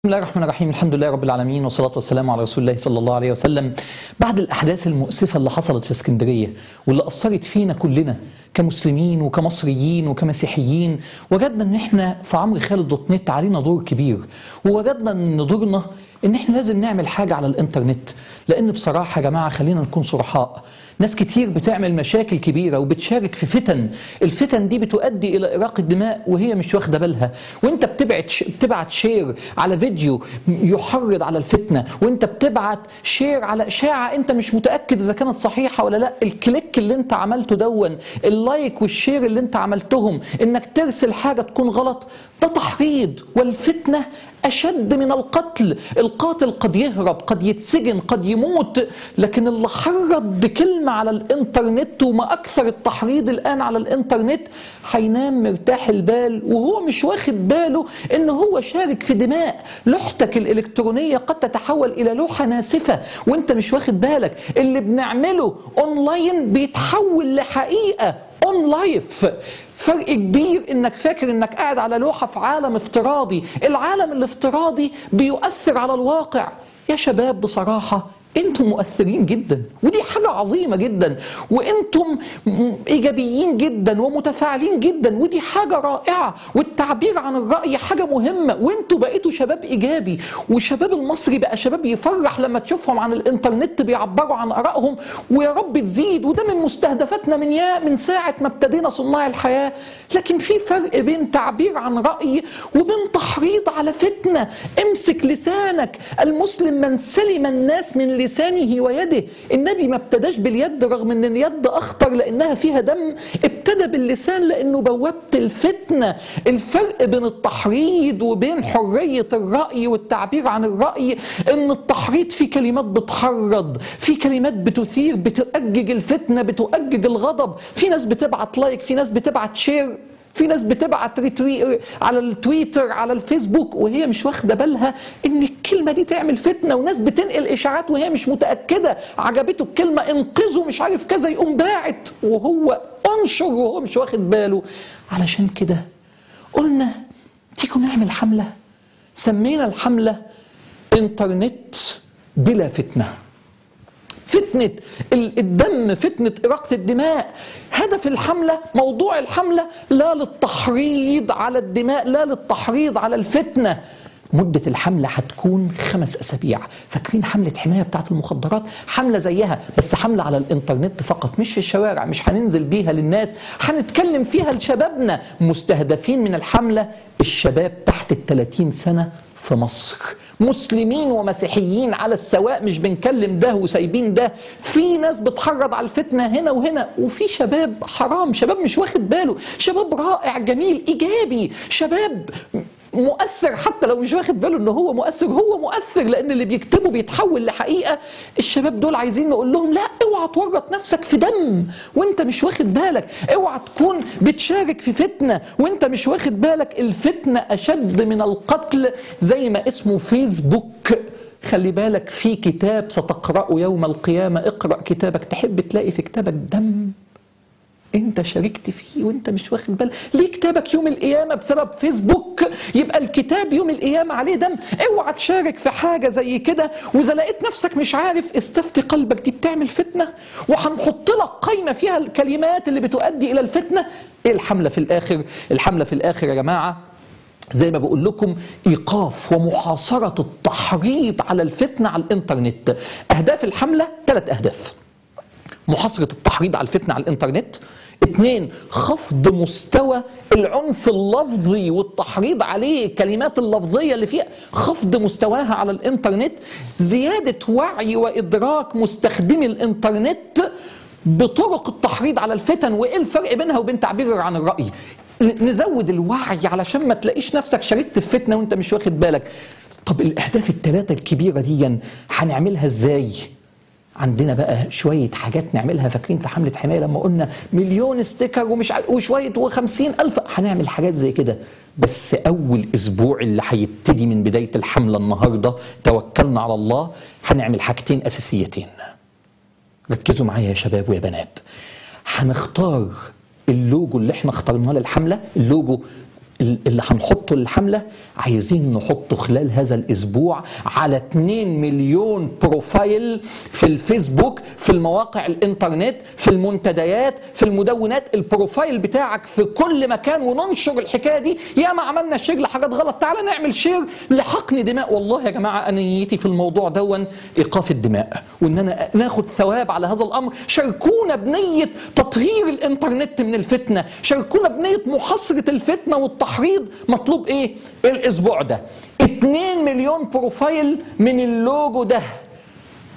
بسم الله الرحمن الرحيم. الحمد لله رب العالمين، والصلاة والسلام على رسول الله صلى الله عليه وسلم. بعد الأحداث المؤسفة اللي حصلت في اسكندرية واللي أثرت فينا كلنا كمسلمين وكمصريين وكمسيحيين، وجدنا ان احنا في عمرو خالد دوت نت علينا دور كبير، ووجدنا ان دورنا ان احنا لازم نعمل حاجة على الانترنت. لان بصراحة يا جماعة خلينا نكون صرحاء، ناس كتير بتعمل مشاكل كبيرة وبتشارك في فتن، الفتن دي بتؤدي الى إراقة دماء وهي مش واخدة بالها. وانت بتبعت شير على فيديو يحرض على الفتنة، وانت بتبعت شير على اشاعة انت مش متأكد اذا كانت صحيحة ولا لا، الكليك اللي انت عملته دون، اللايك والشير اللي انت عملتهم، انك ترسل حاجة تكون غلط، ده تحريض. والفتنة أشد من القتل. القاتل قد يهرب، قد يتسجن، قد يموت، لكن اللي حرض بكلمة على الانترنت، وما أكثر التحريض الآن على الانترنت، هينام مرتاح البال وهو مش واخد باله إن هو شارك في دماء. لوحتك الإلكترونية قد تتحول إلى لوحة ناسفة وإنت مش واخد بالك. اللي بنعمله أونلاين بيتحول لحقيقة اون لايف. فرق كبير انك فاكر انك قاعد على لوحة في عالم افتراضي. العالم الافتراضي بيؤثر على الواقع. يا شباب بصراحة انتم مؤثرين جدا، ودي حاجة عظيمة جدا، وانتم ايجابيين جدا ومتفاعلين جدا، ودي حاجة رائعة، والتعبير عن الرأي حاجة مهمة، وانتم بقيتوا شباب ايجابي. والشباب المصري بقى شباب يفرح لما تشوفهم عن الانترنت بيعبروا عن آرائهم، ويا رب تزيد. وده من مستهدفاتنا من ساعة ما ابتدينا صناع الحياة. لكن في فرق بين تعبير عن رأي وبين تحريض على فتنة. امسك لسانك. المسلم من سلم الناس من لسانه ويده. النبي ما ابتداش باليد رغم ان اليد اخطر لانها فيها دم، ابتدى باللسان لانه بوابة الفتنة. الفرق بين التحريض وبين حرية الرأي والتعبير عن الرأي ان التحريض في كلمات بتحرض، في كلمات بتثير، بتؤجج الفتنة، بتؤجج الغضب. في ناس بتبعت لايك، في ناس بتبعت شير، في ناس بتبعت ريتويت على التويتر على الفيسبوك وهي مش واخده بالها ان الكلمه دي تعمل فتنه. وناس بتنقل اشاعات وهي مش متاكده، عجبته الكلمه انقذوا مش عارف كذا، يقوم باعت وهو انشر وهو مش واخد باله. علشان كده قلنا تيجوا نعمل حمله، سمينا الحمله انترنت بلا فتنه. فتنة الدم، فتنة إراقة الدماء. هدف الحملة، موضوع الحملة لا للتحريض على الدماء، لا للتحريض على الفتنة. مدة الحملة هتكون 5 أسابيع. فاكرين حملة حماية بتاعت المخدرات؟ حملة زيها بس حملة على الانترنت فقط، مش في الشوارع، مش هننزل بيها للناس، هنتكلم فيها لشبابنا. مستهدفين من الحملة الشباب تحت 30 سنة في مصر، مسلمين ومسيحيين على السواء، مش بنكلم ده وسايبين ده. في ناس بتحرض على الفتنة هنا وهنا، وفي شباب حرام، شباب مش واخد باله، شباب رائع جميل ايجابي، شباب مؤثر حتى لو مش واخد باله ان هو مؤثر، هو مؤثر لان اللي بيكتبه بيتحول لحقيقة. الشباب دول عايزين نقول لهم لا، اوعى تورط نفسك في دم وانت مش واخد بالك، اوعى تكون بتشارك في فتنة وانت مش واخد بالك. الفتنة اشد من القتل زي ما اسمه فيسبوك. خلي بالك في كتاب ستقرأه يوم القيامة، اقرأ كتابك تحب تلاقي في كتابك دم انت شاركت فيه وانت مش واخد بالك. ليه كتابك يوم القيامة بسبب فيسبوك؟ يبقى الكتاب يوم القيامة عليه دم. اوعى تشارك في حاجة زي كده، واذا لقيت نفسك مش عارف استفتي قلبك، دي بتعمل فتنة، وهنحط لك قائمة فيها الكلمات اللي بتؤدي الى الفتنة. ايه الحملة في الاخر؟ الحملة في الاخر يا جماعة زي ما بقول لكم ايقاف ومحاصرة التحريض على الفتنة على الانترنت. اهداف الحملة 3 اهداف: محاصرة التحريض على الفتنة على الانترنت، 2 خفض مستوى العنف اللفظي والتحريض عليه، الكلمات اللفظية اللي فيها خفض مستواها على الانترنت، زيادة وعي وإدراك مستخدمي الانترنت بطرق التحريض على الفتن وإيه الفرق بينها وبين تعبير عن الرأي. نزود الوعي علشان ما تلاقيش نفسك شاركت في فتنة وانت مش واخد بالك. طب الأهداف ال3 الكبيرة دي هنعملها ازاي؟ عندنا بقى شوية حاجات نعملها. فاكرين في حملة حماية لما قلنا مليون ستيكر ومش وشوية و50,000؟ هنعمل حاجات زي كده. بس أول أسبوع اللي هيبتدي من بداية الحملة النهاردة، توكلنا على الله، هنعمل حاجتين أساسيتين. ركزوا معايا يا شباب ويا بنات. هنختار اللوجو اللي احنا اخترناه للحملة، اللوجو اللي هنحطه للحملة عايزين نحطه خلال هذا الأسبوع على 2 مليون بروفايل في الفيسبوك، في المواقع الإنترنت، في المنتديات، في المدونات. البروفايل بتاعك في كل مكان، وننشر الحكاية دي. يا ما عملنا شير لحاجات غلط، تعالى نعمل شير لحقن دماء. والله يا جماعة أنا نيتي في الموضوع دون إيقاف الدماء، وإن أنا ناخد ثواب على هذا الأمر. شاركونا بنية تطهير الإنترنت من الفتنة، شاركونا بنية محاصرة الفتنة والتحريض. مطلوب إيه الأسبوع ده؟ 2 مليون بروفايل من اللوجو ده.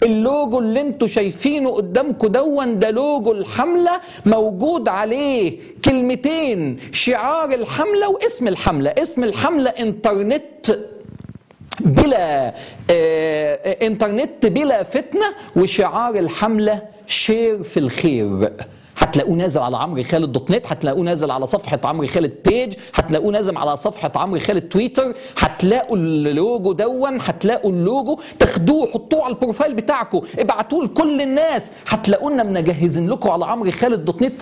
اللوجو اللي انتوا شايفينه قدامكم دون ده لوجو الحملة، موجود عليه كلمتين: شعار الحملة واسم الحملة. اسم الحملة انترنت بلا فتنة، وشعار الحملة شير في الخير. هتلاقوه نازل على عمرو خالد دوت نت، هتلاقوه نازل على صفحة عمرو خالد بيج، هتلاقوه نازل على صفحة عمرو خالد تويتر. هتلاقوا اللوجو دون، هتلاقوا اللوجو، تاخدوه حطوه على البروفايل بتاعكم، ابعتوه لكل الناس. هتلاقونا مجهزين لكم على عمرو خالد دوت نت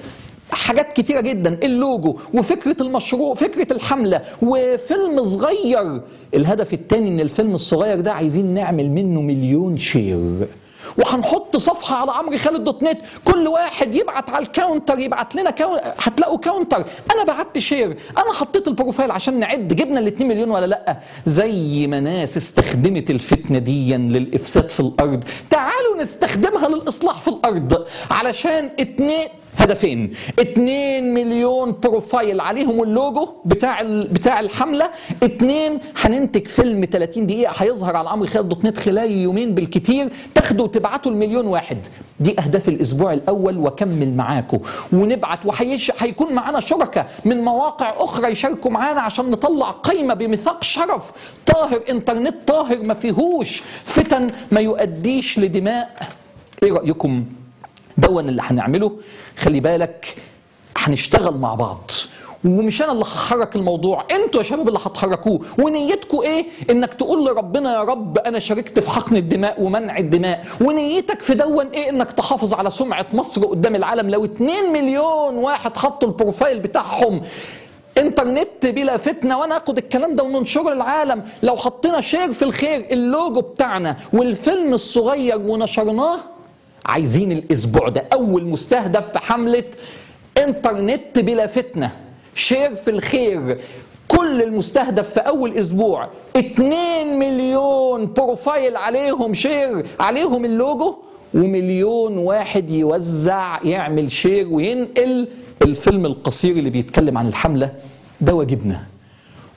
حاجات كتيرة جدا، اللوجو وفكرة المشروع، فكرة الحملة، وفيلم صغير. الهدف الثاني ان الفيلم الصغير ده عايزين نعمل منه 1,000,000 شير، وهنحط صفحة على عمرو خالد دوت نت. كل واحد يبعت على الكاونتر، يبعت لنا هتلاقوا كاونتر: انا بعت شير، انا حطيت البروفايل، عشان نعد جبنا ال 2 مليون ولا لا. زي ما ناس استخدمت الفتنة دي للإفساد في الأرض، تعالوا نستخدمها للإصلاح في الأرض. علشان هدفين: 2 مليون بروفايل عليهم اللوجو بتاع الحملة. 2، هننتج فيلم 30 دقيقة هيظهر على عمرو خالد دوت نت خلال يومين بالكتير، تاخدوا وتبعتوا ل1,000,000 واحد. دي أهداف الأسبوع الأول، وكمل معاكم ونبعت. هيكون معانا شركاء من مواقع أخرى يشاركوا معانا عشان نطلع قائمة بميثاق شرف طاهر، إنترنت طاهر ما فيهوش فتن، ما يؤديش لدماء. إيه رأيكم؟ دون اللي هنعمله. خلي بالك هنشتغل مع بعض، ومش انا اللي هحرك الموضوع، انتوا يا شباب اللي هتحركوه. ونيتكم ايه؟ انك تقول لربنا: يا رب انا شاركت في حقن الدماء ومنع الدماء. ونيتك في دون ايه؟ انك تحافظ على سمعة مصر قدام العالم. لو 2 مليون واحد حطوا البروفايل بتاعهم انترنت بلا فتنة، وانا اخد الكلام ده وننشره للعالم. لو حطينا شير في الخير اللوجو بتاعنا والفيلم الصغير ونشرناه، عايزين الاسبوع ده اول مستهدف في حملة انترنت بلا فتنة، شير في الخير. كل المستهدف في اول اسبوع 2 مليون بروفايل عليهم شير، عليهم اللوجو، و1,000,000 واحد يوزع، يعمل شير وينقل الفيلم القصير اللي بيتكلم عن الحملة. ده واجبنا،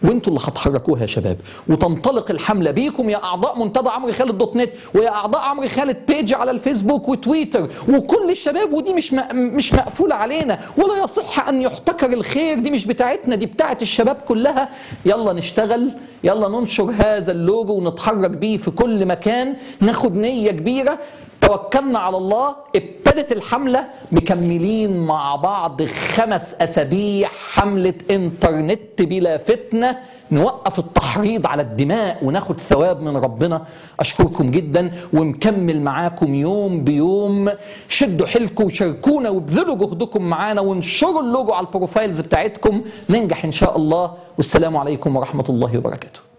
وانتوا اللي هتحركوها يا شباب. وتنطلق الحملة بيكم يا أعضاء منتدى عمرو خالد دوت نت، ويا أعضاء عمرو خالد بيج على الفيسبوك وتويتر، وكل الشباب. ودي مش مقفولة علينا، ولا يصح أن يحتكر الخير. دي مش بتاعتنا، دي بتاعت الشباب كلها. يلا نشتغل، يلا ننشر هذا اللوجو ونتحرك بيه في كل مكان. ناخد نية كبيرة، توكلنا على الله، ابتدت الحملة، مكملين مع بعض 5 أسابيع حملة انترنت بلا فتنة، نوقف التحريض على الدماء وناخد ثواب من ربنا. أشكركم جدا، ومكمل معاكم يوم بيوم. شدوا حيلكم وشاركونا وابذلوا جهدكم معانا، وانشروا اللوجو على البروفايلز بتاعتكم. ننجح إن شاء الله. والسلام عليكم ورحمة الله وبركاته.